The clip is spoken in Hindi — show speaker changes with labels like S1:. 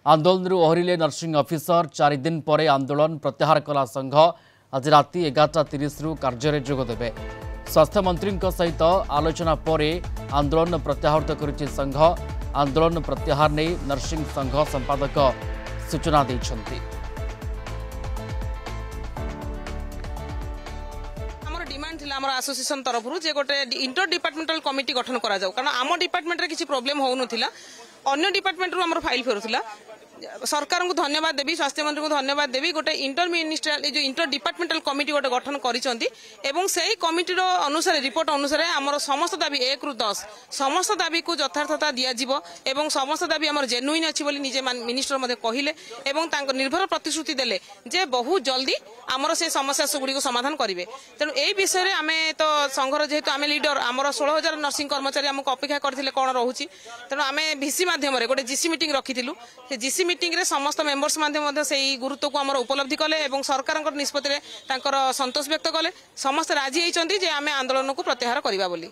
S1: आंदोलन ओहरिले नर्सिंग ऑफिसर 4 दिन पर आंदोलन प्रत्याहार कला संघ आज राति 11:30 कार्य जोगदेवे। स्वास्थ्य मंत्री सहित आलोचना पर आंदोलन प्रत्याहृत कर संघ। आंदोलन प्रत्याहार नहीं नर्सिंग संघ संपादक सूचना देछंती।
S2: एसोसिएशन तरफ गोटे इंटर डिपार्टमेंटल कमिटी गठन करा जाऊ कारण आम डिपार्टमेंट रे किसी प्रॉब्लम हो नथिला अन्य डिपार्टमेंट रो हमर फाइल फेरुथिला। सरकार को धन्यवाद देवी, स्वास्थ्य मंत्री को धन्यवाद देवी। गोटे इंटर मिनिस्ट्रियल जो इंटर डिपार्टमेंटल कमिटी गोटे गठन करिसंती एवं सेही कमिटी रो अनुसार रिपोर्ट अनुसार हमर समस्त दाबी 1 रु 10 समस्त दाबी को यथार्थता दिया जिवो एवं समस्त दाबी हमर जेन्युइन अछि बोली निजे मिनिस्टर मध्ये कहिले एवं तांको निर्भर प्रतिश्रुति देले जे बहुत जल्दी हमर से समस्या सुगुडी को समाधान करिवे। तेनु एई विषय रे आमे तो संघर जेहेतु आमे लीडर हमर 16,000 नर्सिंग कर्मचारी हमको अपेक्षा करथिले कोन रहूची। तेनु आमे भिसी माध्यम रे गोटे जीसी मीटिंग रखिथिलु। से जीसी मीटिंग रे समस्त मेंबर्स माध्यम से गुरुत्व को आमर उपलब्धि कले एवं सरकार निष्पत्ति रे तांकर संतोष व्यक्त कले। समस्त राजी होइचंती जे आमे आंदोलन को प्रत्याहार करिबा बोली।